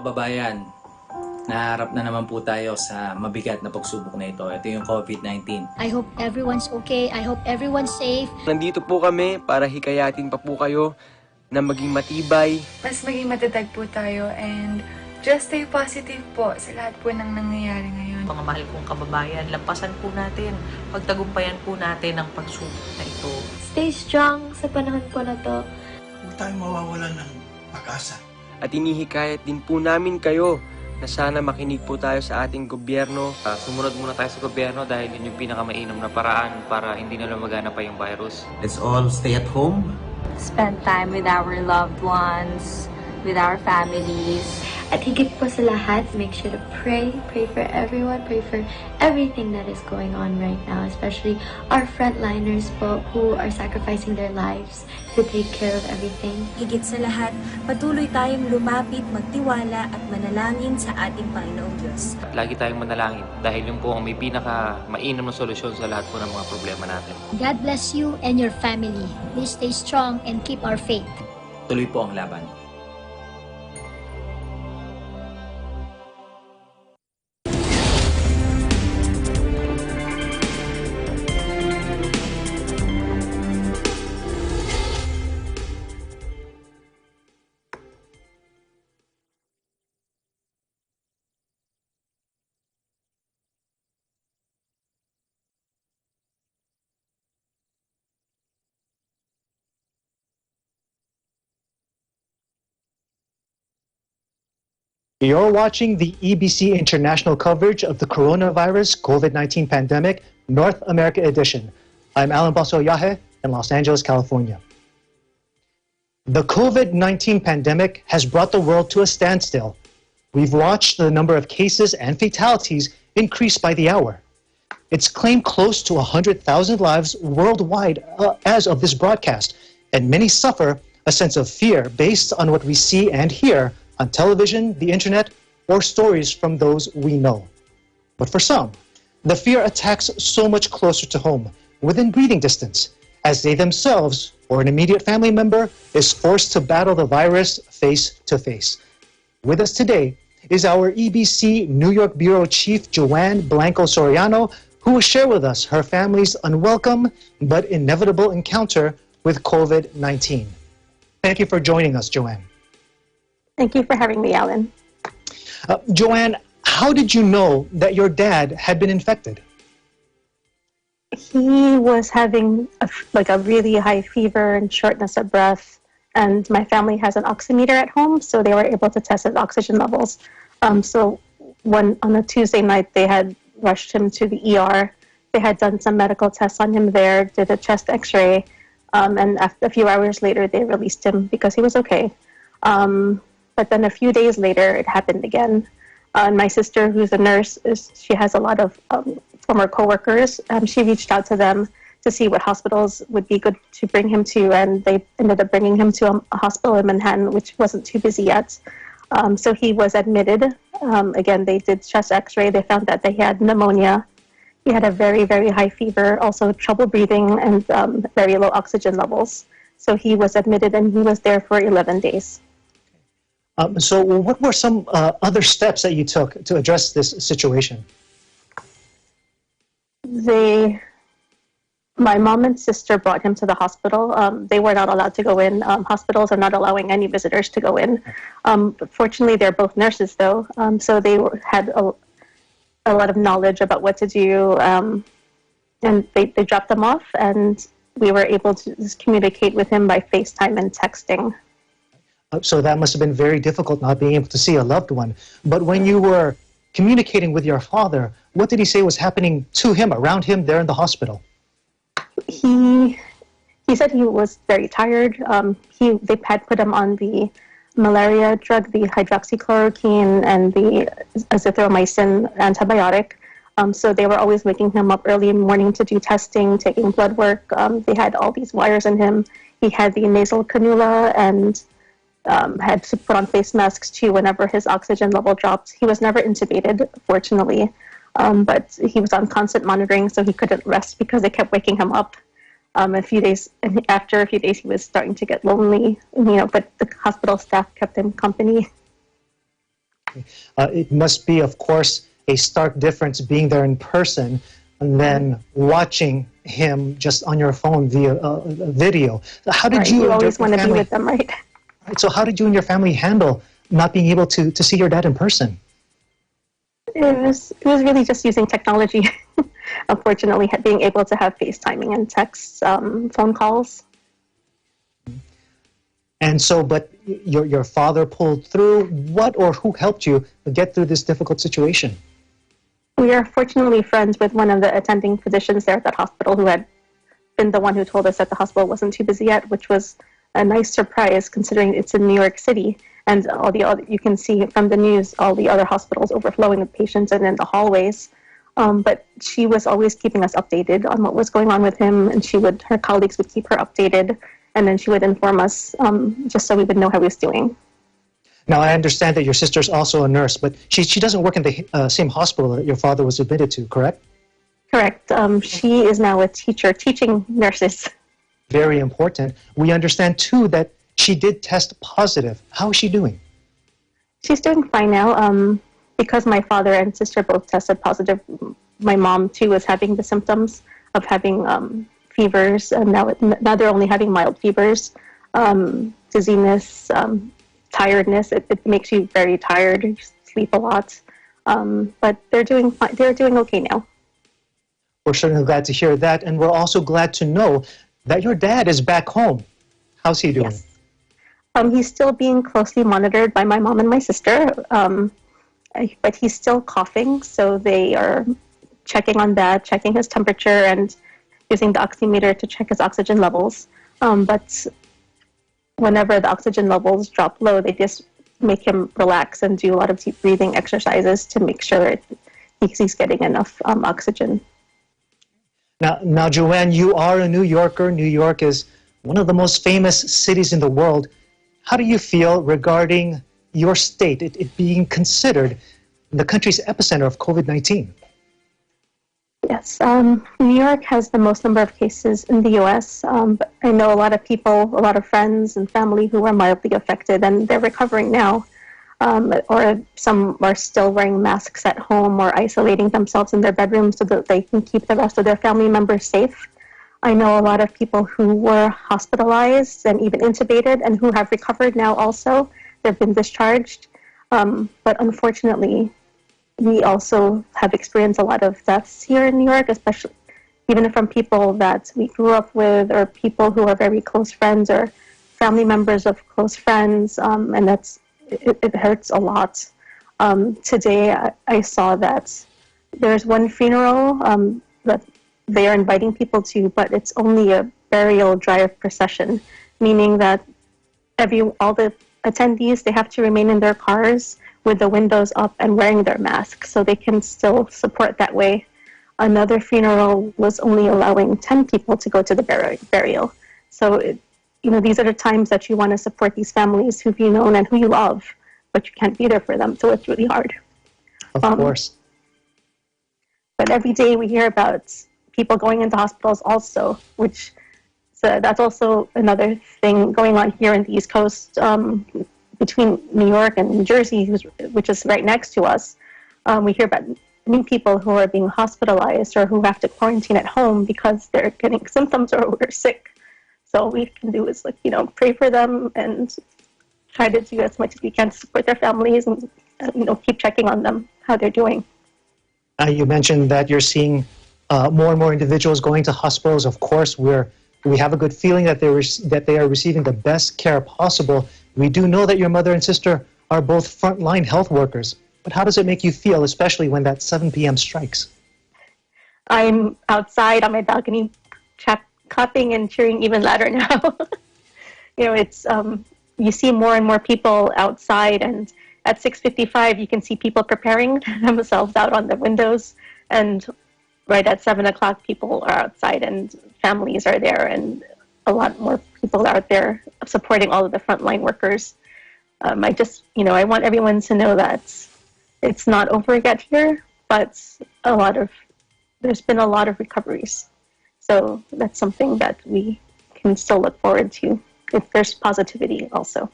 kababayan, naharap na naman po tayo sa mabigat na pagsubok na ito. Ito yung COVID-19. I hope everyone's okay. I hope everyone's safe. Nandito po kami para hikayatin pa po kayo na maging matibay. Mas maging matatag po tayo and just stay positive po sa lahat po ng nangyayari ngayon. Mga mahal kong kababayan, lampasan po natin, pagtagumpayan po natin ang pagsubok na ito. Stay strong sa panahon po na to. Huwag tayong mawawalan ng pag-asa. At inihikayat din po namin kayo na sana makinig po tayo sa ating gobyerno. Sumunod muna tayo sa gobyerno dahil yun yung pinakamainam na paraan para hindi na lumagana pa yung virus. Let's all stay at home. Spend time with our loved ones, with our families. At higit po sa lahat, make sure to pray for everyone, pray for everything that is going on right now, especially our frontliners po who are sacrificing their lives to take care of everything. Higit sa lahat, patuloy tayong lumapit, magtiwala at manalangin sa ating Panginoong Diyos. At lagi tayong manalangin dahil yun po ang may pinaka-mainam na solusyon sa lahat po ng mga problema natin. God bless you and your family. Please stay strong and keep our faith. Tuloy po ang laban. You're watching the EBC International coverage of the coronavirus COVID-19 pandemic, North America edition. I'm Alan Baso Yahe in Los Angeles, California. The COVID-19 pandemic has brought the world to a standstill. We've watched the number of cases and fatalities increase by the hour. It's claimed close to 100,000 lives worldwide as of this broadcast, and many suffer a sense of fear based on what we see and hear on television, the internet, or stories from those we know. But for some, the fear attacks so much closer to home, within breathing distance, as they themselves or an immediate family member is forced to battle the virus face to face. With us today is our EBC New York Bureau Chief Joanne Blanco Soriano, who will share with us her family's unwelcome but inevitable encounter with COVID-19. Thank you for joining us, Joanne. Thank you for having me, Alan. Joanne, how did you know that your dad had been infected? He was having a really high fever and shortness of breath, and my family has an oximeter at home, so they were able to test his oxygen levels. So on a Tuesday night, they had rushed him to the ER. They had done some medical tests on him there, did a chest x-ray, and a few hours later, they released him because he was okay. But then a few days later, it happened again. My sister, who's a nurse, she has a lot of former coworkers. She reached out to them to see what hospitals would be good to bring him to, and they ended up bringing him to a hospital in Manhattan, which wasn't too busy yet. So he was admitted. Again, they did chest x-ray. They found that he had pneumonia. He had a very, very high fever, also trouble breathing, and very low oxygen levels. So he was admitted, and he was there for 11 days. So what were some other steps that you took to address this situation? My mom and sister brought him to the hospital. They were not allowed to go in. Hospitals are not allowing any visitors to go in. Fortunately, they're both nurses, though, so they had a lot of knowledge about what to do, and they dropped him off, and we were able to just communicate with him by FaceTime and texting. So that must have been very difficult not being able to see a loved one. But when you were communicating with your father, what did he say was happening to him, around him, there in the hospital? He said he was very tired. They had put him on the malaria drug, the hydroxychloroquine, and the azithromycin antibiotic. So they were always waking him up early in the morning to do testing, taking blood work. They had all these wires in him. He had the nasal cannula and had to put on face masks too whenever his oxygen level dropped. He was never intubated, fortunately, but he was on constant monitoring, so he couldn't rest because they kept waking him up. After a few days, he was starting to get lonely, but the hospital staff kept him company. It must be, of course, a stark difference being there in person and then watching him just on your phone via video. How did you always and want your to be family, with them, right? right? So how did you and your family handle not being able to see your dad in person? It was really just using technology. Unfortunately, being able to have FaceTiming and texts, phone calls. And so, but your father pulled through. What or who helped you get through this difficult situation? We are fortunately friends with one of the attending physicians there at that hospital who had been the one who told us that the hospital wasn't too busy yet, which was a nice surprise considering it's in New York City and all the other, you can see from the news all the other hospitals overflowing with patients and in the hallways. But she was always keeping us updated on what was going on with him, and her colleagues would keep her updated, and then she would inform us just so we would know how he was doing. Now, I understand that your sister's also a nurse, but she doesn't work in the same hospital that your father was admitted to, correct? Correct. She is now a teacher, teaching nurses. Very important. We understand, too, that she did test positive. How is she doing? She's doing fine now. Because my father and sister both tested positive, my mom, too, was having the symptoms of having fevers. And now they're only having mild fevers, dizziness, tiredness. It makes you very tired. You sleep a lot. But they're doing fine. They're doing okay now. We're certainly glad to hear that. And we're also glad to know that your dad is back home. How's he doing? Yes. He's still being closely monitored by my mom and my sister. But he's still coughing, so they are checking on that, checking his temperature, and using the oximeter to check his oxygen levels. But whenever the oxygen levels drop low, they just make him relax and do a lot of deep breathing exercises to make sure he's getting enough oxygen. Now, Joanne, you are a New Yorker. New York is one of the most famous cities in the world. How do you feel regarding your state, it being considered the country's epicenter of COVID-19? Yes, New York has the most number of cases in the U.S. But I know a lot of people, a lot of friends and family who are mildly affected, and they're recovering now. Or some are still wearing masks at home or isolating themselves in their bedrooms so that they can keep the rest of their family members safe. I know a lot of people who were hospitalized and even intubated and who have recovered now also. They've been discharged. But unfortunately, we also have experienced a lot of deaths here in New York, especially even from people that we grew up with or people who are very close friends or family members of close friends. And it hurts a lot. Today, I saw that there's one funeral that they are inviting people to, but it's only a burial drive procession, meaning that all the attendees, they have to remain in their cars with the windows up and wearing their masks so they can still support that way. Another funeral was only allowing 10 people to go to the burial. So, these are the times that you want to support these families who you know and who you love, but you can't be there for them, so it's really hard. Of course. But every day we hear about people going into hospitals also, so that's also another thing going on here in the East Coast between New York and New Jersey, which is right next to us. We hear about new people who are being hospitalized or who have to quarantine at home because they're getting symptoms or we're sick. So all we can do is pray for them and try to do as much as we can to support their families and keep checking on them, how they're doing. You mentioned that you're seeing more and more individuals going to hospitals. Of course, we have a good feeling that they are receiving the best care possible. We do know that your mother and sister are both frontline health workers. But how does it make you feel, especially when that 7 p.m. strikes? I'm outside on my balcony, clapping and cheering even louder now. It's you see more and more people outside, and at 6:55 you can see people preparing themselves out on the windows, and right at 7 o'clock people are outside and families are there, and a lot more people out there supporting all of the frontline workers. I want everyone to know that it's not over yet here, but there's been a lot of recoveries. So that's something that we can still look forward to if there's positivity also.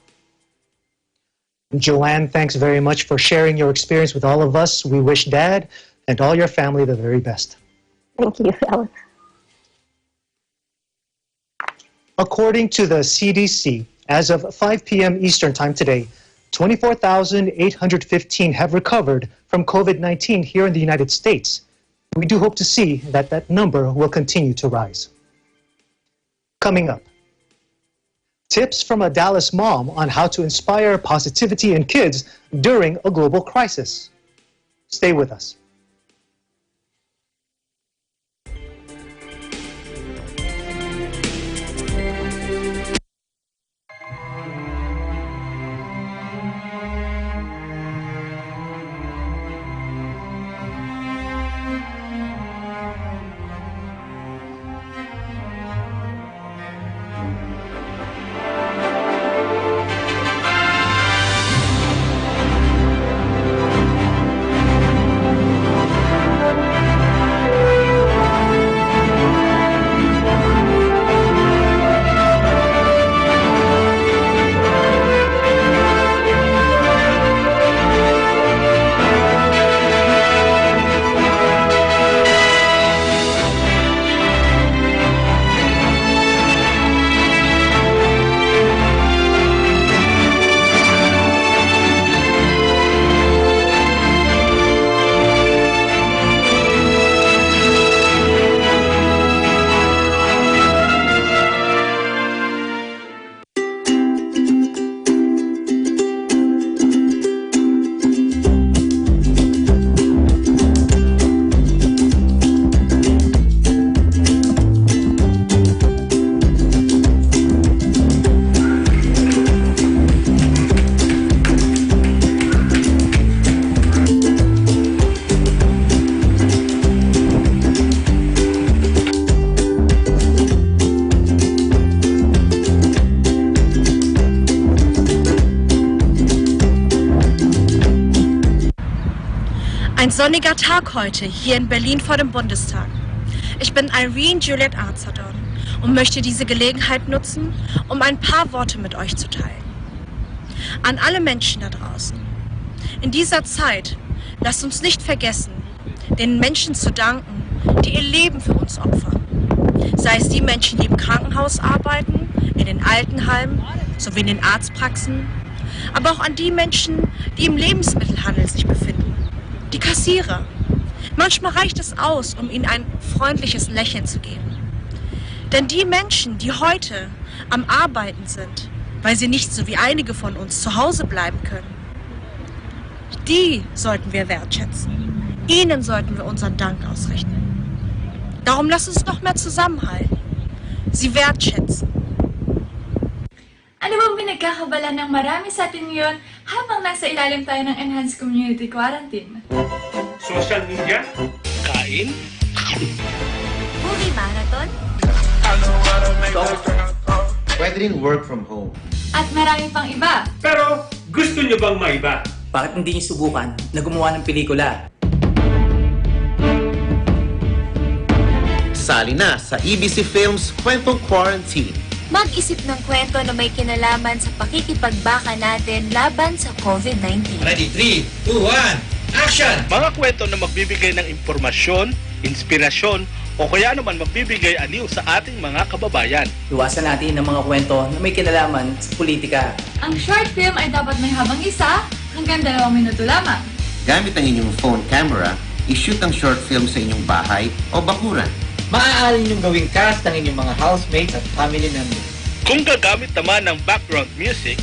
Joanne, thanks very much for sharing your experience with all of us. We wish Dad and all your family the very best. Thank you, Alan. According to the CDC, as of 5 p.m. Eastern Time today, 24,815 have recovered from COVID-19 here in the United States. We do hope to see that that number will continue to rise. Coming up, tips from a Dallas mom on how to inspire positivity in kids during a global crisis. Stay with us. Ein sonniger Tag heute hier in Berlin vor dem Bundestag. Ich bin Irene Juliet Arzadon und möchte diese Gelegenheit nutzen, um ein paar Worte mit euch zu teilen. An alle Menschen da draußen. In dieser Zeit lasst uns nicht vergessen, den Menschen zu danken, die ihr Leben für uns opfern. Sei es die Menschen, die im Krankenhaus arbeiten, in den Altenheimen sowie in den Arztpraxen, aber auch an die Menschen, die im Lebensmittelhandel sich befinden. Die Kassierer. Manchmal reicht es aus, um ihnen ein freundliches Lächeln zu geben. Denn die Menschen, die heute am Arbeiten sind, weil sie nicht so wie einige von uns zu Hause bleiben können, die sollten wir wertschätzen. Ihnen sollten wir unseren Dank ausrichten. Darum lasst uns noch mehr zusammenhalten. Sie wertschätzen. Ano bang pinagkakabalan ng marami sa atin ngayon habang nasa ilalim tayo ng Enhanced Community Quarantine? Social media, kain, Movie marathon, pwede rin work from home. at marami pang iba. Pero gusto nyo bang maiba? Bakit hindi niyo subukan na gumawa ng pelikula? Sali na sa EBC Films Kwentong Quarantine. Mag-isip ng kwento na may kinalaman sa pakikipagbaka natin laban sa COVID-19. Ready, 3, 2, 1, action! Mga kwento na magbibigay ng impormasyon, inspirasyon, o kaya naman magbibigay aliw sa ating mga kababayan. Iwasan natin ang mga kwento na may kinalaman sa politika. Ang short film ay dapat may habang 1 hanggang 2 minuto lamang. Gamit ang inyong phone camera, i-shoot ang short film sa inyong bahay o bakuran. Maaari niyong gawing cast ng inyong mga housemates at family members. Kung gagamit naman ng background music,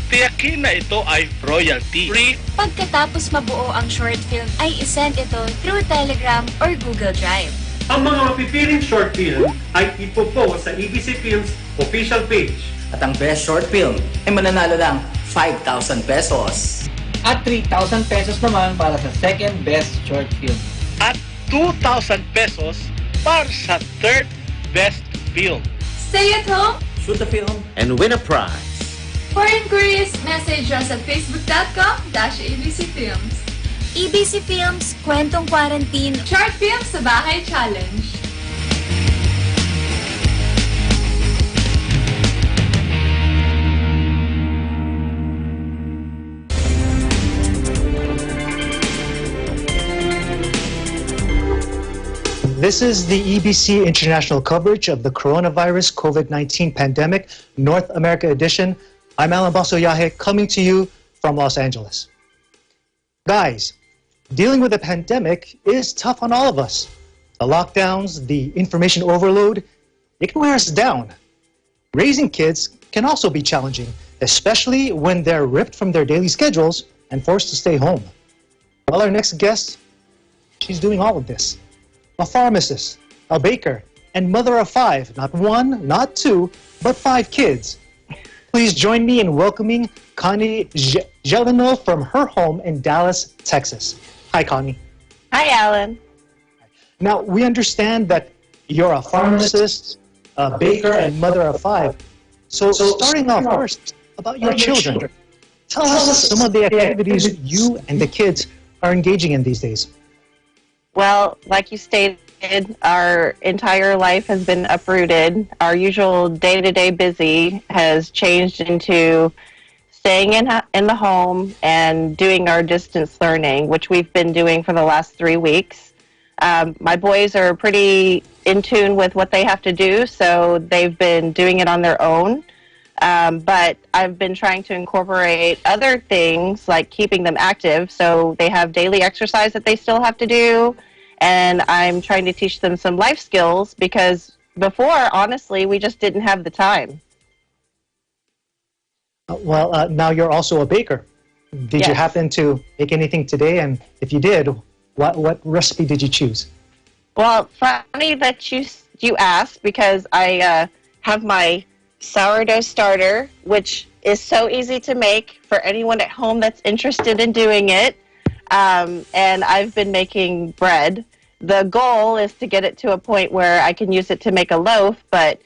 tiyakin na ito ay royalty-free. Pagkatapos mabuo ang short film, ay isend ito through Telegram or Google Drive. Ang mga mapipiling short film ay ipopost sa EBC Films official page. At ang best short film ay mananalo ng 5,000 pesos. At 3,000 pesos naman para sa second best short film. At 2,000 pesos para sa third best film. Stay at home Shoot the film and win a prize. For inquiries, message us at facebook.com/abcfilms. EBC Films, Kwentong Quarantine, Short Film sa Bahay Challenge. This is the EBC international coverage of the coronavirus COVID-19 pandemic, North America edition. I'm Alan Basoyahe coming to you from Los Angeles. Guys, dealing with a pandemic is tough on all of us. The lockdowns, the information overload, it can wear us down. Raising kids can also be challenging, especially when they're ripped from their daily schedules and forced to stay home. Well, our next guest, she's doing all of this. A pharmacist, a baker, and mother of 5, not 1, not 2, but 5 kids. Please join me in welcoming Connie Gelino from her home in Dallas, Texas. Hi, Connie. Hi, Alan. Now, we understand that you're a pharmacist, a baker, and mother of 5. So starting off first, about your children. Tell us some of the activities you and the kids are engaging in these days. Well, like you stated, our entire life has been uprooted. Our usual day-to-day busy has changed into staying in the home and doing our distance learning, which we've been doing for the last 3 weeks. My boys are pretty in tune with what they have to do, so they've been doing it on their own. But I've been trying to incorporate other things like keeping them active, so they have daily exercise that they still have to do, and I'm trying to teach them some life skills because before, honestly, we just didn't have the time. Well, now you're also a baker. Did you happen to make anything today? And if you did, what recipe did you choose? Well, funny that you asked, because I have my sourdough starter, which is so easy to make for anyone at home that's interested in doing it. And I've been making bread. The goal is to get it to a point where I can use it to make a loaf, but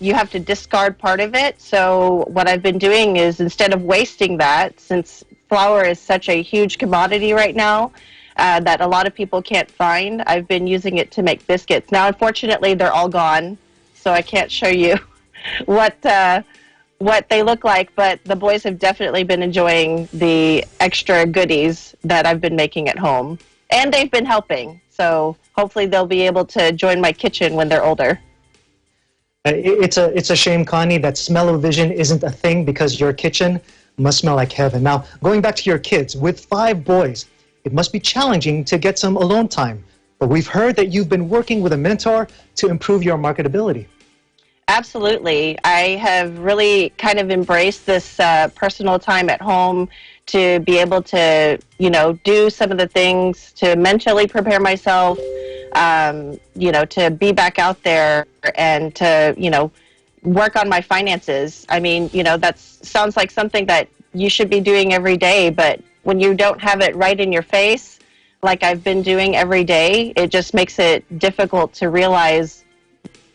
you have to discard part of it. So what I've been doing is, instead of wasting that, since flour is such a huge commodity right now that a lot of people can't find, I've been using it to make biscuits. Now, unfortunately, they're all gone, so I can't show you what they look like, but the boys have definitely been enjoying the extra goodies that I've been making at home, and they've been helping, so hopefully they'll be able to join my kitchen when they're older. It's a shame, Connie, that smell-o-vision isn't a thing, because your kitchen must smell like heaven. Now, going back to your kids, with 5 boys, it must be challenging to get some alone time, but we've heard that you've been working with a mentor to improve your marketability. Absolutely. I have really kind of embraced this personal time at home to be able to, do some of the things to mentally prepare myself, to be back out there and to, work on my finances. I mean, that sounds like something that you should be doing every day, but when you don't have it right in your face, like I've been doing every day, it just makes it difficult to realize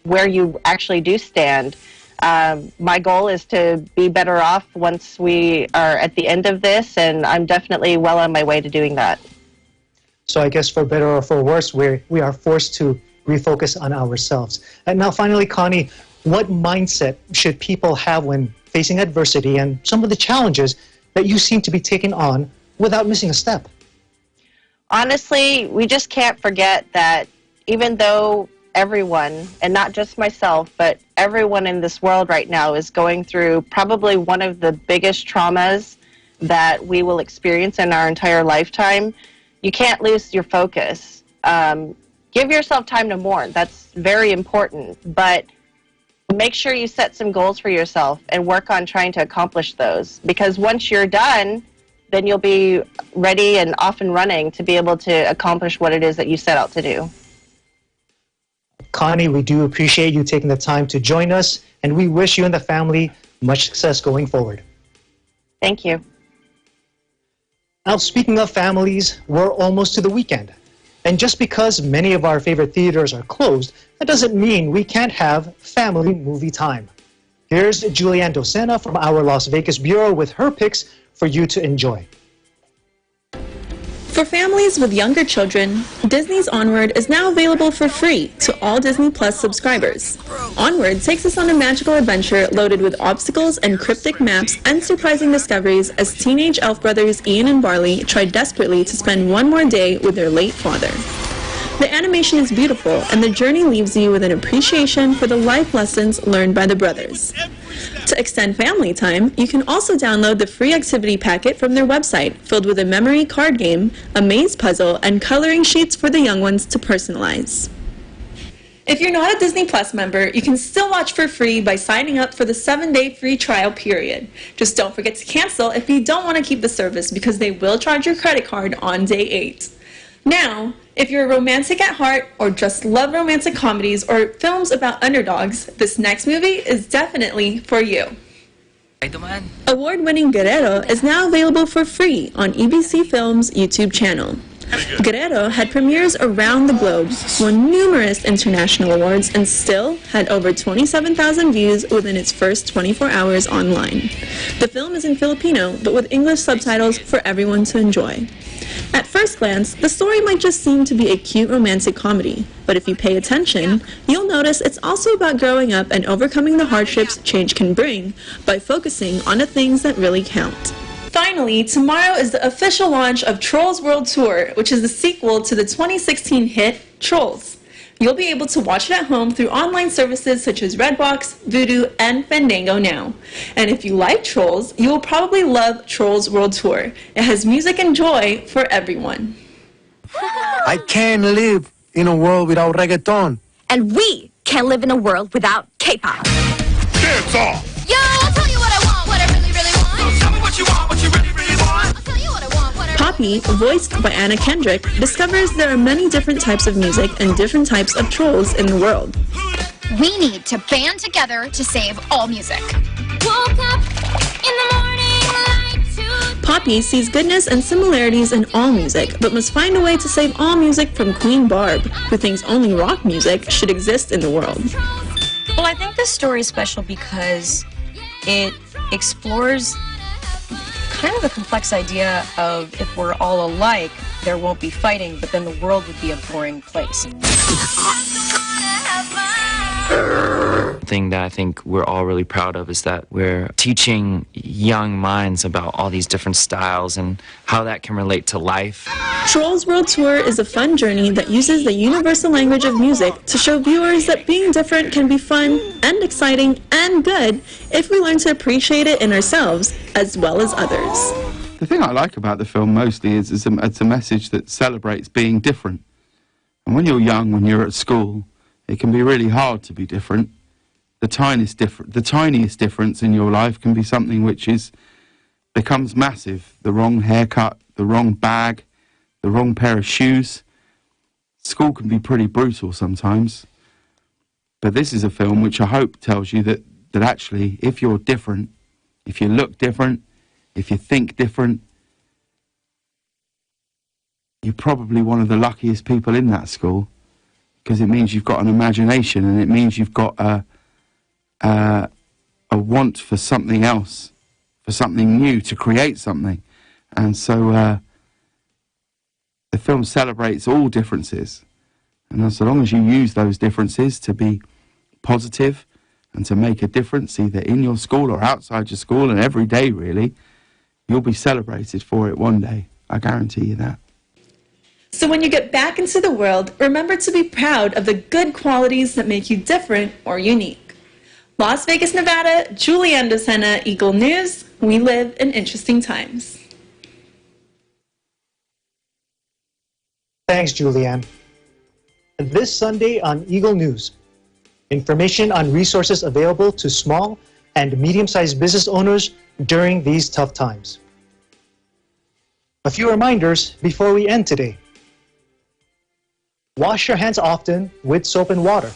where you actually do stand. My goal is to be better off once we are at the end of this, and I'm definitely well on my way to doing that. So I guess for better or for worse, we are forced to refocus on ourselves. And now finally, Connie, what mindset should people have when facing adversity and some of the challenges that you seem to be taking on without missing a step? Honestly, we just can't forget that even though everyone, and not just myself, but everyone in this world right now is going through probably one of the biggest traumas that we will experience in our entire lifetime, you can't lose your focus. Give yourself time to mourn. That's very important, but make sure you set some goals for yourself and work on trying to accomplish those, because once you're done, then you'll be ready and off and running to be able to accomplish what it is that you set out to do. Connie, we do appreciate you taking the time to join us, and we wish you and the family much success going forward. Thank you. Now, speaking of families, we're almost to the weekend. And just because many of our favorite theaters are closed, that doesn't mean we can't have family movie time. Here's Julianne Docena from our Las Vegas Bureau with her picks for you to enjoy. For families with younger children, Disney's Onward is now available for free to all Disney Plus subscribers. Onward takes us on a magical adventure loaded with obstacles and cryptic maps and surprising discoveries as teenage elf brothers Ian and Barley try desperately to spend one more day with their late father. The animation is beautiful, and the journey leaves you with an appreciation for the life lessons learned by the brothers. To extend family time, you can also download the free activity packet from their website, filled with a memory card game, a maze puzzle, and coloring sheets for the young ones to personalize. If you're not a Disney Plus member, you can still watch for free by signing up for the 7-day free trial period. Just don't forget to cancel if you don't want to keep the service, because they will charge your credit card on day 8. Now, if you're a romantic at heart or just love romantic comedies or films about underdogs, this next movie is definitely for you. Award-winning Guerrero is now available for free on EBC Films' YouTube channel. Guerrero had premieres around the globe, won numerous international awards, and still had over 27,000 views within its first 24 hours online. The film is in Filipino, but with English subtitles for everyone to enjoy. At first glance, the story might just seem to be a cute romantic comedy, but if you pay attention, you'll notice it's also about growing up and overcoming the hardships change can bring by focusing on the things that really count. Finally, tomorrow is the official launch of Trolls World Tour, which is the sequel to the 2016 hit Trolls. You'll be able to watch it at home through online services such as Redbox, Vudu, and Fandango now. And if you like Trolls, you will probably love Trolls World Tour. It has music and joy for everyone. I can't live in a world without reggaeton. And we can't live in a world without K-pop. Dance off! Yo, I'll tell you what I want, what I really, really want. So tell me what you want, what you really, really want. I'll tell you what I want, what I Poppy, voiced by Anna Kendrick, discovers there are many different types of music and different types of trolls in the world. We need to band together to save all music. Woke up in the morning light to... Poppy sees goodness and similarities in all music, but must find a way to save all music from Queen Barb, who thinks only rock music should exist in the world. Well, I think this story is special because it explores kind of a complex idea of if we're all alike, there won't be fighting, but then the world would be a boring place. Thing that I think we're all really proud of is that we're teaching young minds about all these different styles and how that can relate to life. Trolls World Tour is a fun journey that uses the universal language of music to show viewers that being different can be fun and exciting and good if we learn to appreciate it in ourselves as well as others. The thing I like about the film mostly is it's a message that celebrates being different. And when you're young, when you're at school, it can be really hard to be different. The tiniest difference in your life can be something which becomes massive. The wrong haircut, the wrong bag, the wrong pair of shoes. School can be pretty brutal sometimes. But this is a film which I hope tells you that actually, if you're different, if you look different, if you think different, you're probably one of the luckiest people in that school, because it means you've got an imagination and it means you've got a want for something else, for something new, to create something. And so the film celebrates all differences. And so long as you use those differences to be positive and to make a difference, either in your school or outside your school, and every day really, you'll be celebrated for it one day. I guarantee you that. So when you get back into the world, remember to be proud of the good qualities that make you different or unique. Las Vegas, Nevada, Julianne Docena, Eagle News. We live in interesting times. Thanks, Julianne. This Sunday on Eagle News, information on resources available to small and medium-sized business owners during these tough times. A few reminders before we end today. Wash your hands often with soap and water.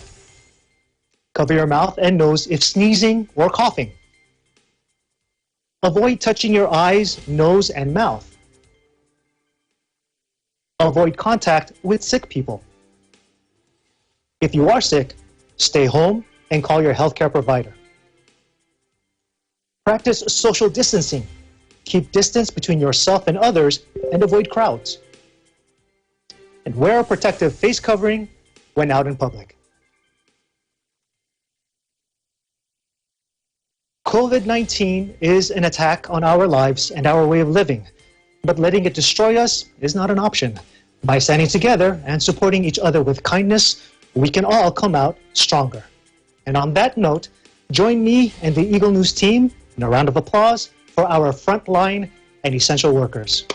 Cover your mouth and nose if sneezing or coughing. Avoid touching your eyes, nose, and mouth. Avoid contact with sick people. If you are sick, stay home and call your healthcare provider. Practice social distancing. Keep distance between yourself and others and avoid crowds. And wear a protective face covering when out in public. COVID-19 is an attack on our lives and our way of living, but letting it destroy us is not an option. By standing together and supporting each other with kindness, we can all come out stronger. And on that note, join me and the Eagle News team in a round of applause for our frontline and essential workers.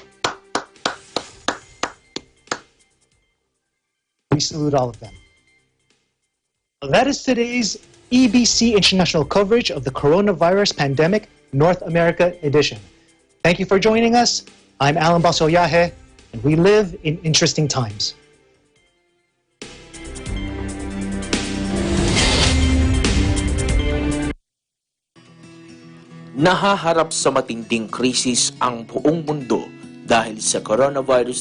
We salute all of them. That is today's EBC International coverage of the Coronavirus Pandemic North America edition. Thank you for joining us. I'm Alan Basoyahe, and we live in interesting times. Nahaharap sa matinding krisis ang buong mundo dahil sa coronavirus